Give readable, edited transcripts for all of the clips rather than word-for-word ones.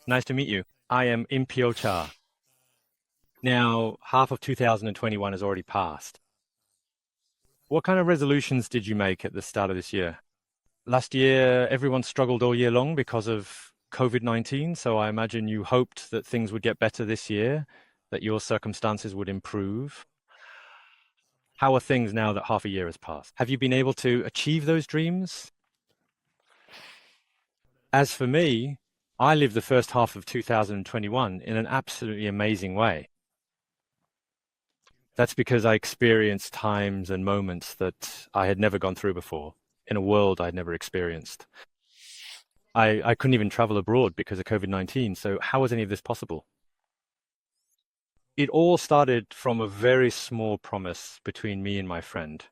Nice to meet you. I am In-Pyo. Now, half of 2021 has already passed. What kind of resolutions did you make at the start of this year? Last year, everyone struggled all year long because of COVID-19, so I imagine you hoped that things would get better this year, that your circumstances would improve. How are things now that half a year has passed? Have you been able to achieve those dreams? As for me, I lived the first half of 2021 in an absolutely amazing way. That's because I experienced times and moments that I had never gone through before, in a world I'd never experienced. I couldn't even travel abroad because of COVID-19, so how was any of this possible? It all started from a very small promise between me and my friend.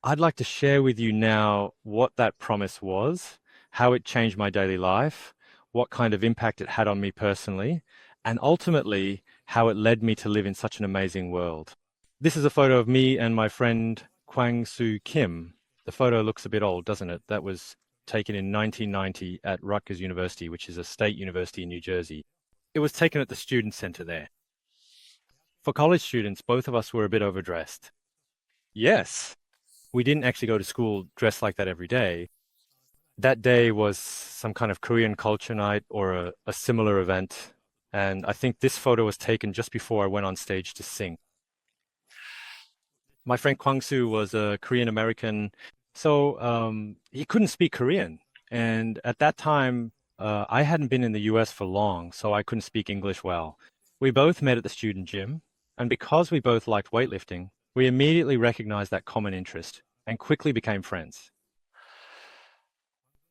I'd like to share with you now what that promise was, how it changed my daily life, what kind of impact it had on me personally, and ultimately how it led me to live in such an amazing world. This is a photo of me and my friend Kwangsoo Kim. The photo looks a bit old, doesn't it? That was taken in 1990 at Rutgers University, which is a state university in New Jersey. It was taken at the student center there. For college students, both of us were a bit overdressed. Yes, we didn't actually go to school dressed like that every day. That day was some kind of Korean culture night or a similar event. And I think this photo was taken just before I went on stage to sing. My friend Kwangsoo was a Korean American, so he couldn't speak Korean. And at that time, I hadn't been in the US for long, so I couldn't speak English well. We both met at the student gym, and because we both liked weightlifting, we immediately recognized that common interest and quickly became friends.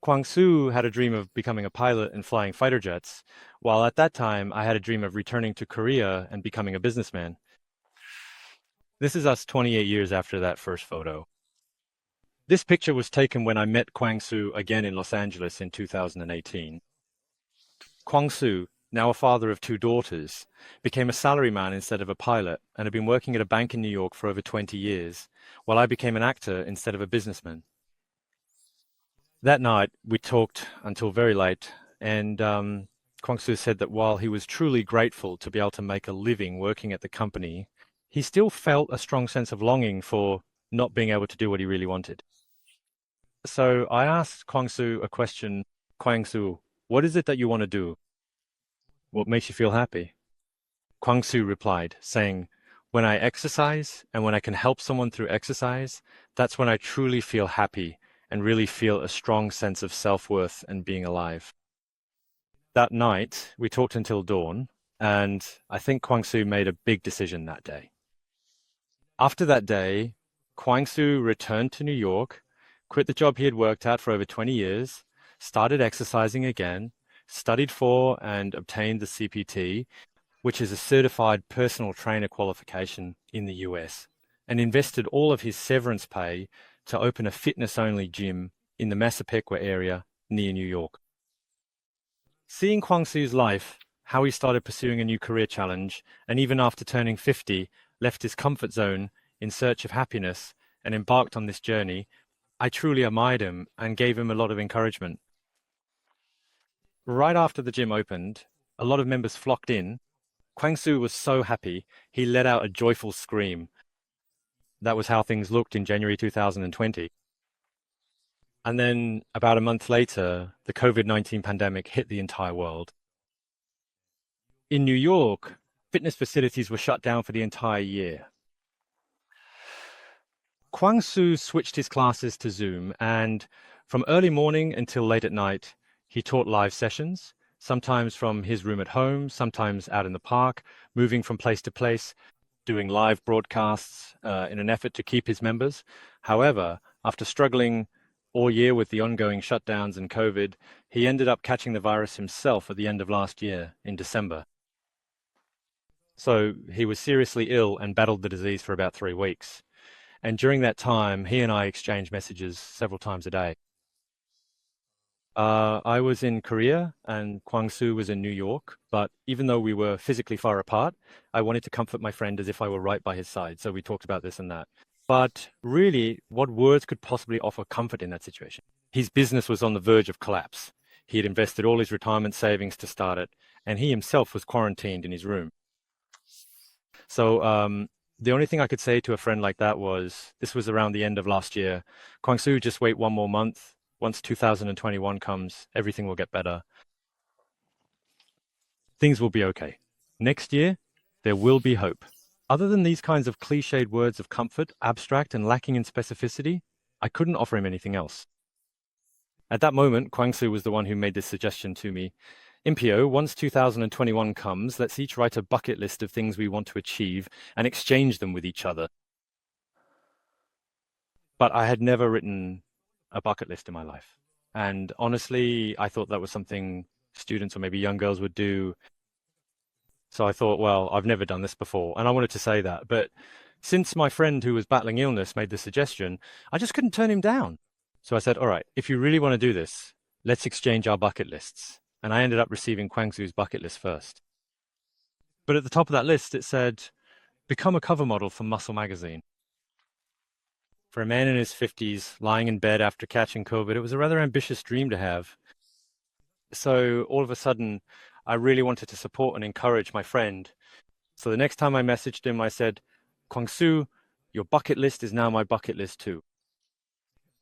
Kwangsoo had a dream of becoming a pilot and flying fighter jets, while at that time I had a dream of returning to Korea and becoming a businessman. This is us 28 years after that first photo. This picture was taken when I met Kwangsoo again in Los Angeles in 2018. Kwangsoo, now a father of two daughters, became a salaryman instead of a pilot and had been working at a bank in New York for over 20 years, while I became an actor instead of a businessman. That night, we talked until very late, and Kwangsoo said that while he was truly grateful to be able to make a living working at the company, he still felt a strong sense of longing for not being able to do what he really wanted. So I asked Kwangsoo a question. Kwangsoo, what is it that you want to do? What makes you feel happy? Kwangsoo replied, saying, when I exercise and when I can help someone through exercise, that's when I truly feel happy and really feel a strong sense of self-worth and being alive. That night, we talked until dawn, and I think Kwangsoo made a big decision that day. After that day, Kwangsoo returned to New York, quit the job he had worked at for over 20 years, started exercising again, studied for and obtained the CPT, which is a certified personal trainer qualification in the US, and invested all of his severance pay to open a fitness-only gym in the Massapequa area near New York. Seeing Kwangsoo's life, how he started pursuing a new career challenge, and even after turning 50, left his comfort zone in search of happiness and embarked on this journey, I truly admired him and gave him a lot of encouragement. Right after the gym opened, a lot of members flocked in. Kwangsoo was so happy, he let out a joyful scream. That was how things looked in January 2020. And then about a month later, the COVID-19 pandemic hit the entire world. In New York, fitness facilities were shut down for the entire year. Kwangsoo switched his classes to Zoom, and from early morning until late at night, he taught live sessions, sometimes from his room at home, sometimes out in the park, moving from place to place, doing live broadcasts in an effort to keep his members. However, after struggling all year with the ongoing shutdowns and COVID, he ended up catching the virus himself at the end of last year in December. So he was seriously ill and battled the disease for about 3 weeks. And during that time, he and I exchanged messages several times a day. I was in Korea and Kwangsoo was in New York, but even though we were physically far apart, I wanted to comfort my friend as if I were right by his side. So we talked about this and that. But really, what words could possibly offer comfort in that situation? His business was on the verge of collapse. He had invested all his retirement savings to start it, and he himself was quarantined in his room. So the only thing I could say to a friend like that was, this was around the end of last year, Kwangsoo, just wait one more month. Once 2021 comes, everything will get better. Things will be okay. Next year, there will be hope. Other than these kinds of cliched words of comfort, abstract and lacking in specificity, I couldn't offer him anything else. At that moment, Kwangsoo was the one who made this suggestion to me. In-Pyo, once 2021 comes, let's each write a bucket list of things we want to achieve and exchange them with each other. But I had never written a bucket list in my life. And honestly, I thought that was something students or maybe young girls would do. So I thought, well, I've never done this before. And I wanted to say that. But since my friend who was battling illness made the suggestion, I just couldn't turn him down. So I said, all right, if you really want to do this, let's exchange our bucket lists. And I ended up receiving Kwangsoo's bucket list first. But at the top of that list, it said, become a cover model for Muscle magazine. For a man in his 50s, lying in bed after catching COVID, it was a rather ambitious dream to have. So all of a sudden, I really wanted to support and encourage my friend. So the next time I messaged him, I said, Kwangsoo, your bucket list is now my bucket list too.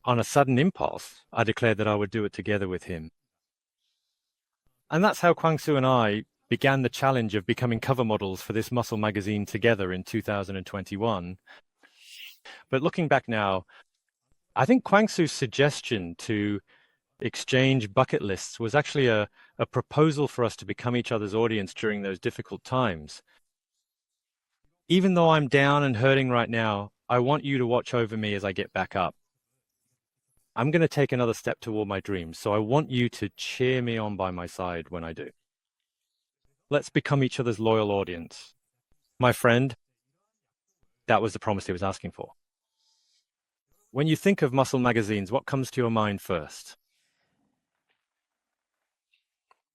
On a sudden impulse, I declared that I would do it together with him. And that's how Kwangsoo and I began the challenge of becoming cover models for this Muscle magazine together in 2021. But looking back now, I think Kwangsoo's suggestion to exchange bucket lists was actually a proposal for us to become each other's audience during those difficult times. Even though I'm down and hurting right now, I want you to watch over me as I get back up. I'm going to take another step toward my dreams, so I want you to cheer me on by my side when I do. Let's become each other's loyal audience. My friend, that was the promise he was asking for. When you think of muscle magazines, what comes to your mind first?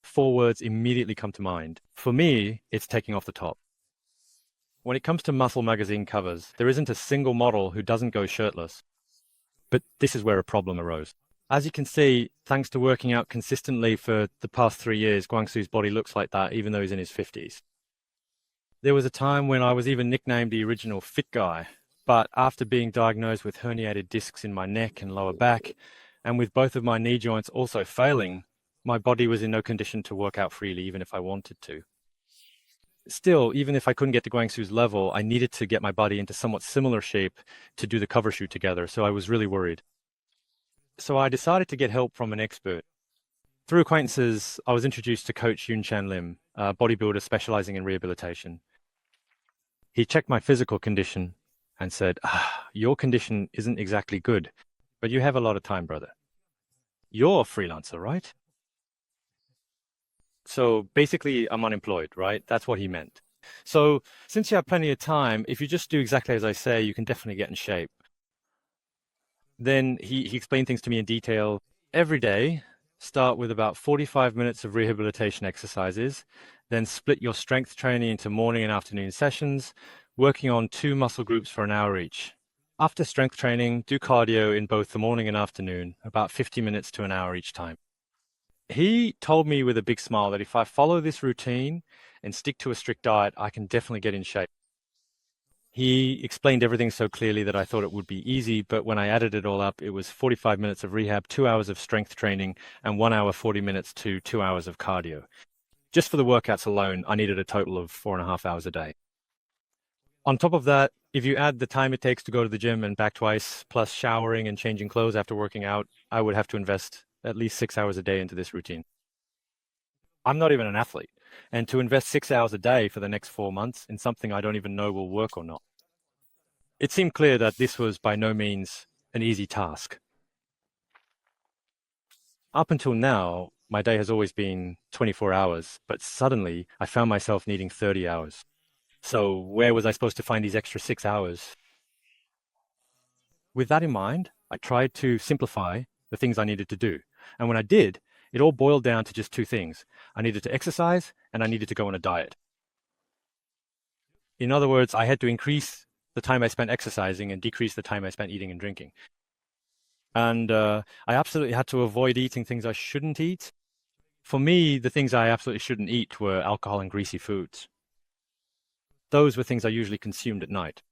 4 words immediately come to mind. For me, it's taking off the top. When it comes to muscle magazine covers, there isn't a single model who doesn't go shirtless. But this is where a problem arose. As you can see, thanks to working out consistently for the past 3 years, Kwangsoo's body looks like that, even though he's in his 50s. There was a time when I was even nicknamed the original fit guy. But after being diagnosed with herniated discs in my neck and lower back, and with both of my knee joints also failing, my body was in no condition to work out freely, even if I wanted to. Still, even if I couldn't get to Kwangsoo's level, I needed to get my body into somewhat similar shape to do the cover shoot together, so I was really worried. So I decided to get help from an expert. Through acquaintances, I was introduced to Coach Yoon Chan Lim, a bodybuilder specializing in rehabilitation. He checked my physical condition and said, your condition isn't exactly good, but you have a lot of time, brother. You're a freelancer, right? So basically, I'm unemployed, right? That's what he meant. So since you have plenty of time, if you just do exactly as I say, you can definitely get in shape. Then he explained things to me in detail. Every day, start with about 45 minutes of rehabilitation exercises, then split your strength training into morning and afternoon sessions, working on 2 muscle groups for an hour each. After strength training, do cardio in both the morning and afternoon, about 50 minutes to an hour each time. He told me with a big smile that if I follow this routine and stick to a strict diet, I can definitely get in shape. He explained everything so clearly that I thought it would be easy, but when I added it all up, it was 45 minutes of rehab, 2 hours of strength training, and 1 hour, 40 minutes to 2 hours of cardio. Just for the workouts alone, I needed a total of 4.5 hours a day. On top of that, if you add the time it takes to go to the gym and back twice, plus showering and changing clothes after working out, I would have to invest at least 6 hours a day into this routine. I'm not even an athlete, and to invest 6 hours a day for the next 4 months in something I don't even know will work or not. It seemed clear that this was by no means an easy task. Up until now, my day has always been 24 hours, but suddenly I found myself needing 30 hours. So where was I supposed to find these extra 6 hours? With that in mind, I tried to simplify the things I needed to do. And when I did, it all boiled down to just 2 things. I needed to exercise and I needed to go on a diet. In other words, I had to increase the time I spent exercising and decrease the time I spent eating and drinking. And I absolutely had to avoid eating things I shouldn't eat. For me, the things I absolutely shouldn't eat were alcohol and greasy foods. Those were things I usually consumed at night.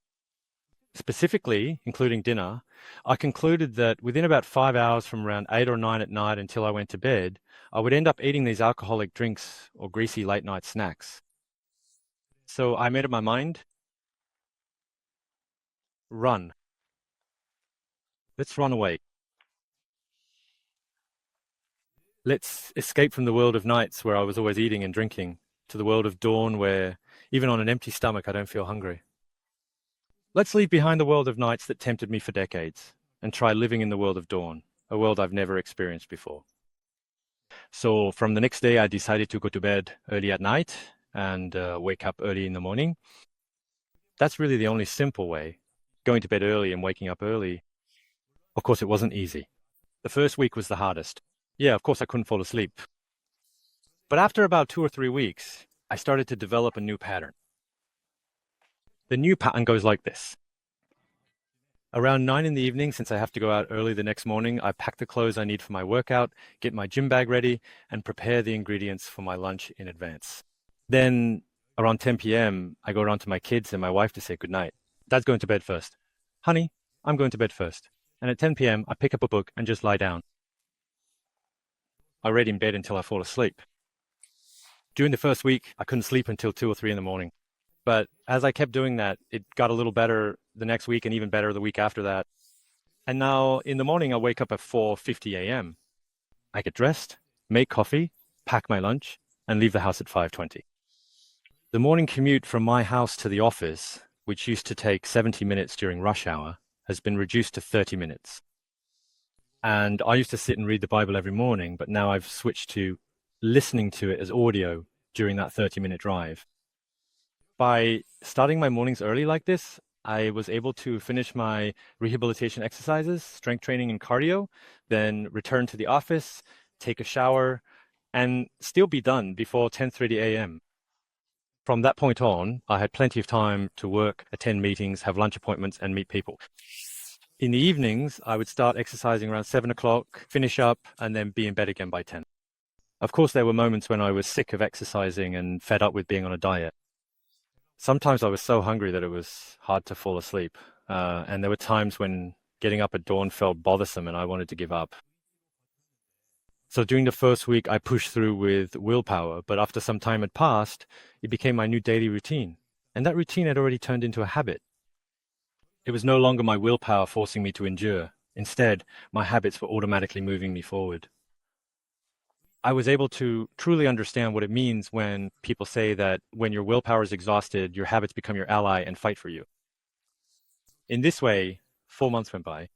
Specifically, including dinner, I concluded that within about 5 hours from around 8 or 9 at night until I went to bed, I would end up eating these alcoholic drinks or greasy late night snacks. So I made up my mind, run. Let's run away. Let's escape from the world of nights where I was always eating and drinking to the world of dawn where even on an empty stomach, I don't feel hungry. Let's leave behind the world of nights that tempted me for decades and try living in the world of dawn, a world I've never experienced before. So from the next day, I decided to go to bed early at night and wake up early in the morning. That's really the only simple way, going to bed early and waking up early. Of course, it wasn't easy. The first week was the hardest. Yeah, of course, I couldn't fall asleep. But after about 2 or 3 weeks, I started to develop a new pattern. The new pattern goes like this. Around 9 in the evening, since I have to go out early the next morning, I pack the clothes I need for my workout, get my gym bag ready, and prepare the ingredients for my lunch in advance. Then around 10 p.m., I go around to my kids and my wife to say goodnight. Dad's going to bed first. Honey, I'm going to bed first. And at 10 p.m., I pick up a book and just lie down. I read in bed until I fall asleep. During the first week, I couldn't sleep until 2 or 3 in the morning. But as I kept doing that, it got a little better the next week and even better the week after that. And now in the morning, I wake up at 4:50 a.m. I get dressed, make coffee, pack my lunch, and leave the house at 5:20. The morning commute from my house to the office, which used to take 70 minutes during rush hour, has been reduced to 30 minutes. And I used to sit and read the Bible every morning, but now I've switched to listening to it as audio during that 30-minute drive. By starting my mornings early like this, I was able to finish my rehabilitation exercises, strength training and cardio, then return to the office, take a shower, and still be done before 10:30 a.m. From that point on, I had plenty of time to work, attend meetings, have lunch appointments, and meet people. In the evenings, I would start exercising around 7 o'clock, finish up, and then be in bed again by 10. Of course, there were moments when I was sick of exercising and fed up with being on a diet. Sometimes I was so hungry that it was hard to fall asleep. And there were times when getting up at dawn felt bothersome and I wanted to give up. So during the first week, I pushed through with willpower, but after some time had passed, it became my new daily routine. And that routine had already turned into a habit. It was no longer my willpower forcing me to endure. Instead, my habits were automatically moving me forward. I was able to truly understand what it means when people say that when your willpower is exhausted, your habits become your ally and fight for you. In this way, 4 months went by.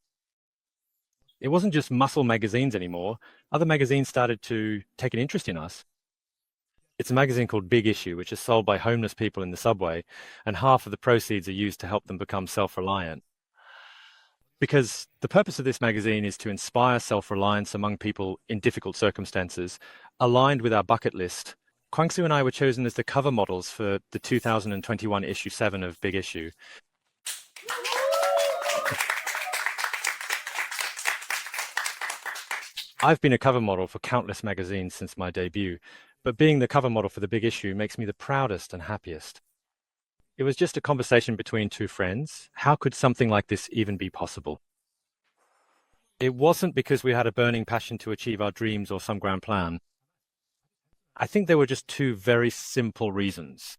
It wasn't just muscle magazines anymore. Other magazines started to take an interest in us. It's a magazine called Big Issue, which is sold by homeless people in the subway, and half of the proceeds are used to help them become self-reliant. Because the purpose of this magazine is to inspire self-reliance among people in difficult circumstances, aligned with our bucket list. Kwangsoo and I were chosen as the cover models for the 2021 issue 7 of Big Issue. I've been a cover model for countless magazines since my debut, but being the cover model for the Big Issue makes me the proudest and happiest. It was just a conversation between two friends. How could something like this even be possible? It wasn't because we had a burning passion to achieve our dreams or some grand plan. I think there were just two very simple reasons.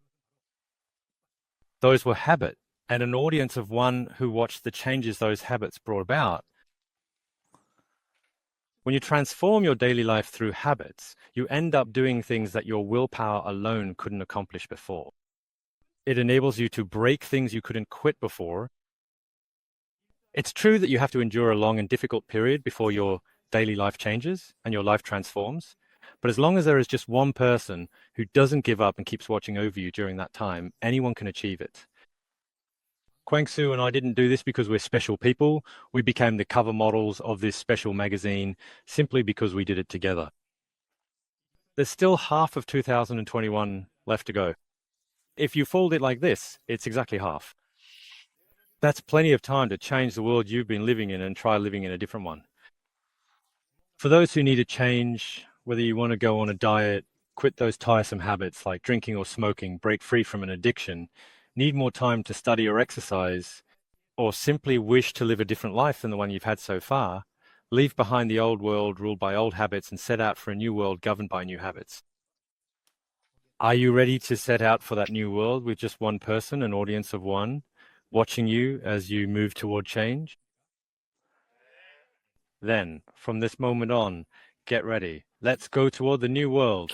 Those were habit and an audience of one who watched the changes those habits brought about. When you transform your daily life through habits, you end up doing things that your willpower alone couldn't accomplish before. It enables you to break things you couldn't quit before. It's true that you have to endure a long and difficult period before your daily life changes and your life transforms. But as long as there is just one person who doesn't give up and keeps watching over you during that time, anyone can achieve it. Kwangsoo and I didn't do this because we're special people. We became the cover models of this special magazine simply because we did it together. There's still half of 2021 left to go. If you fold it like this, it's exactly half. That's plenty of time to change the world you've been living in and try living in a different one. For those who need a change, whether you want to go on a diet, quit those tiresome habits like drinking or smoking, break free from an addiction, need more time to study or exercise, or simply wish to live a different life than the one you've had so far, leave behind the old world ruled by old habits and set out for a new world governed by new habits. Are you ready to set out for that new world with just one person, an audience of one, watching you as you move toward change? Then, from this moment on, get ready. Let's go toward the new world.